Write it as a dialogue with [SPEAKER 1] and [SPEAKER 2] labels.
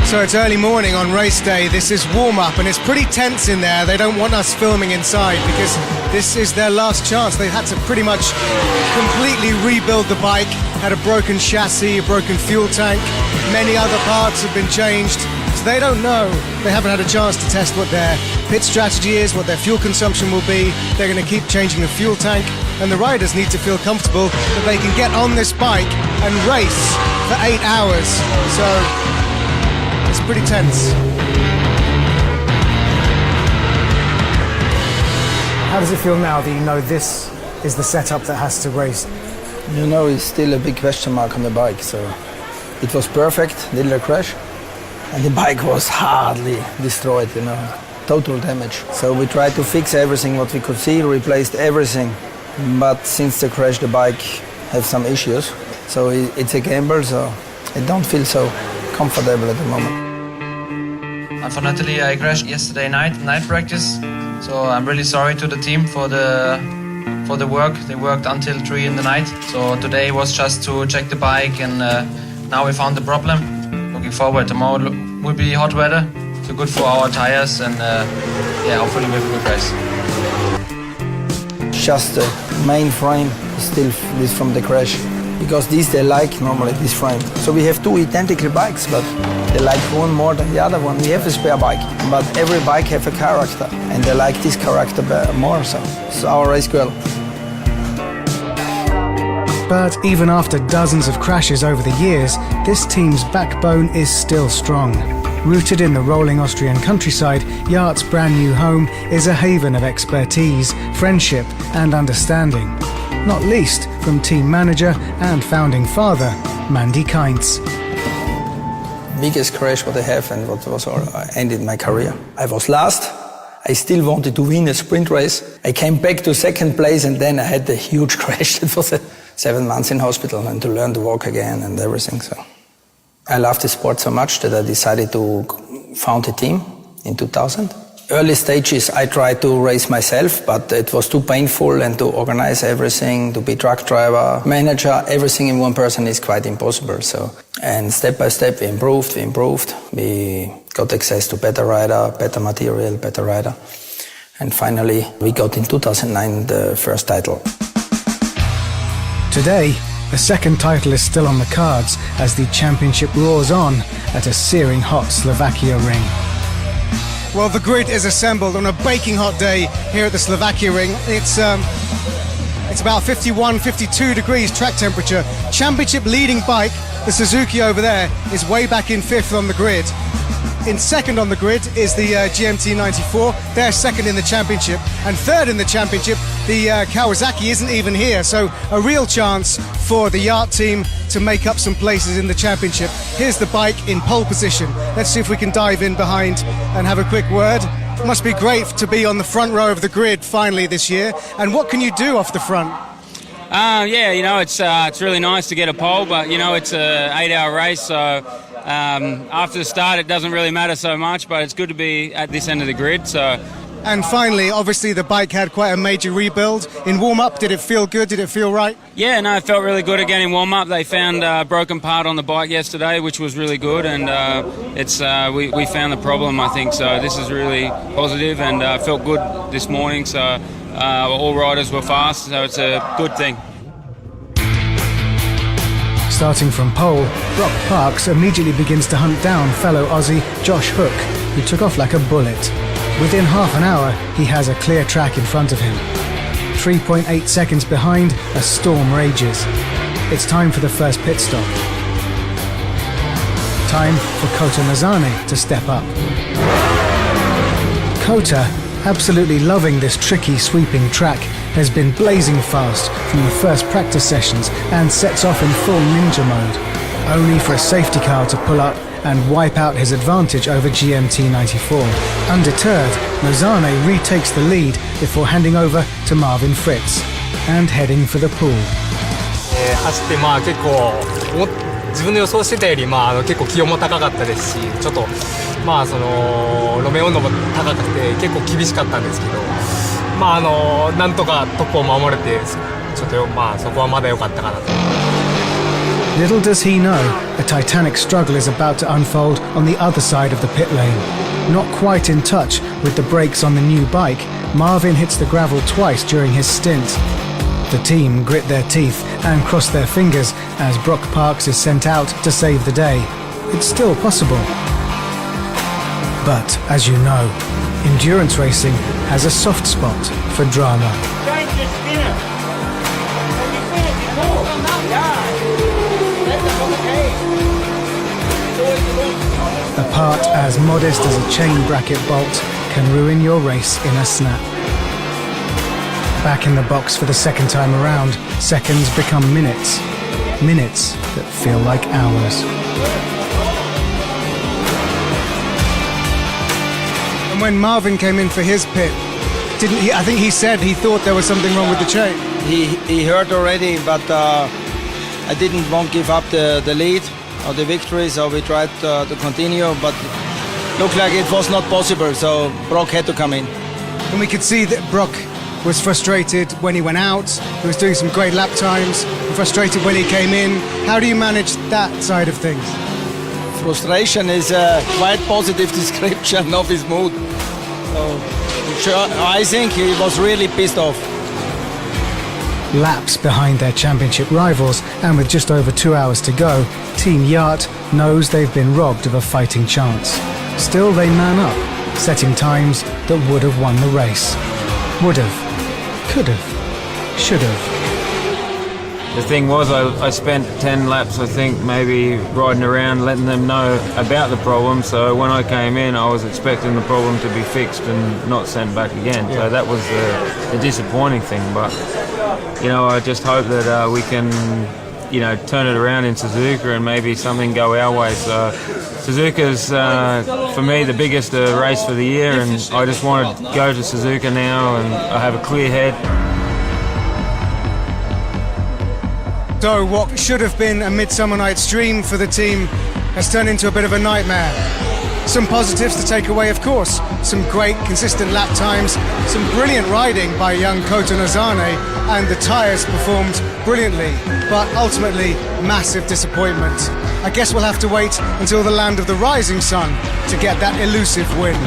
[SPEAKER 1] So it's early morning on race day. This is warm-up and it's pretty tense in there. They don't want us filming inside because this is their last chance. They had to pretty much completely rebuild the bike, had a broken chassis, a broken fuel tank, many other parts have been changed. So they don't know. They haven't had a chance to test what their pit strategy is, what their fuel consumption will be. They're going to keep changing the fuel tank, and the riders need to feel comfortable that they can get on this bike and race for 8 hours. So it's pretty tense. How does it feel now that you know this is the setup that has to race?
[SPEAKER 2] You know, it's still a big question mark on the bike, so it was perfect, little crash, and the bike was hardly destroyed, you know, total damage. So we tried to fix everything what we could see, replaced everything, but since the crash the bike have some issues, so it's a gamble, so I don't feel so comfortable at the moment.
[SPEAKER 3] Unfortunately, I crashed yesterday night practice, so I'm really sorry to the team for the work. They worked until 3 in the night, so today was just to check the bike, and now we found the problem. Looking forward, tomorrow will be hot weather, so good for our tires, and yeah, hopefully we have a good race.
[SPEAKER 2] Just the main frame is still this from the crash, because these they like normally this frame. So we have 2 identical bikes, but they like one more than the other one. We have a spare bike, but every bike have a character, and they like this character more, so it's our race girl.
[SPEAKER 1] But even after dozens of crashes over the years, this team's backbone is still strong. Rooted in the rolling Austrian countryside, Yacht's brand new home is a haven of expertise, friendship and understanding. Not least from team manager and founding father, Mandy Kainz.
[SPEAKER 2] Biggest crash what I have and what was ended my career. I was last. I still wanted to win a sprint race. I came back to 2nd place and then I had a huge crash. It was 7 months in hospital and to learn to walk again and everything. So I love the sport so much that I decided to found a team in 2000. Early stages I tried to race myself, but it was too painful, and to organize everything, to be truck driver, manager, everything in one person is quite impossible. So, and step by step we improved. We got access to better rider, better material, better rider. And finally we got in 2009 the first title.
[SPEAKER 1] Today, a 2nd title is still on the cards as the championship roars on at a searing hot Slovakia ring. Well, the grid is assembled on a baking hot day here at the Slovakia ring. It's about 51, 52 degrees track temperature. Championship leading bike, the Suzuki over there, is way back in 5th on the grid. In 2nd on the grid is the GMT 94. They're 2nd in the championship. And 3rd in the championship, the Kawasaki isn't even here. So a real chance for the Yacht team to make up some places in the championship. Here's the bike in pole position. Let's see if we can dive in behind and have a quick word. It must be great to be on the front row of the grid finally this year. And what can you do off the front?
[SPEAKER 4] Yeah, you know, it's really nice to get a pole, but, you know, it's a 8-hour race, so after the start it doesn't really matter so much, but it's good to be at this end of the grid. So.
[SPEAKER 1] And finally, obviously the bike had quite a major rebuild. In warm-up, did it feel good? Did it feel right?
[SPEAKER 4] Yeah, no, it felt really good again in warm-up. They found a broken part on the bike yesterday, which was really good, and we found the problem, I think, so this is really positive, and felt good this morning, so all riders were fast, so it's a good thing.
[SPEAKER 1] Starting from pole, Brock Parks immediately begins to hunt down fellow Aussie Josh Hook, who took off like a bullet. Within half an hour, he has a clear track in front of him. 3.8 seconds behind, a storm rages. It's time for the first pit stop. Time for Kota Mazane to step up. Kota, absolutely loving this tricky sweeping track, has been blazing fast from the first practice sessions and sets off in full ninja mode, only for a safety car to pull up and wipe out his advantage over GMT 94. Undeterred, Mazane retakes the lead before handing over to Marvin Fritz and heading for the pool.
[SPEAKER 5] 走って結構自分の予想してたより結構気温も高かったですし、ちょっとその路面温度も高くて結構厳しかったんですけど、なんとかトップを守れて、ちょっとそこはまだ良かったかなと。
[SPEAKER 1] Little does he know, a titanic struggle is about to unfold on the other side of the pit lane. Not quite in touch with the brakes on the new bike, Marvin hits the gravel twice during his stint. The team grit their teeth and cross their fingers as Brock Parks is sent out to save the day. It's still possible. But, as you know, endurance racing has a soft spot for drama. A part as modest as a chain bracket bolt can ruin your race in a snap. Back in the box for the second time around, seconds become minutes. Minutes that feel like hours. And when Marvin came in for his pit, didn't he? I think he said he thought there was something wrong with the chain.
[SPEAKER 6] He heard already, but I didn't want to give up the lead or the victory, so we tried to continue, but it looked like it was not possible, so Brock had to come in.
[SPEAKER 1] And we could see that Brock was frustrated when he went out. He was doing some great lap times, frustrated when he came in. How do you manage that side of things?
[SPEAKER 6] Frustration is a quite positive description of his mood. So I think he was really pissed off.
[SPEAKER 1] Laps behind their championship rivals, and with just over 2 hours to go, Team Yacht knows they've been robbed of a fighting chance. Still, they man up, setting times that would have won the race. Would have, could have, should have.
[SPEAKER 4] The thing was, I spent 10 laps, I think, maybe riding around, letting them know about the problem. So when I came in, I was expecting the problem to be fixed and not sent back again. So that was the disappointing thing. But, you know, I just hope that we can, you know, turn it around in Suzuka and maybe something go our way. So Suzuka's, for me, the biggest race for the year, and I just want to go to Suzuka now and I have a clear head.
[SPEAKER 1] So what should have been a Midsummer Night's Dream for the team has turned into a bit of a nightmare. Some positives to take away, of course. Some great, consistent lap times, some brilliant riding by young Kota Nozane, and the tyres performed brilliantly, but ultimately massive disappointment. I guess we'll have to wait until the land of the rising sun to get that elusive win.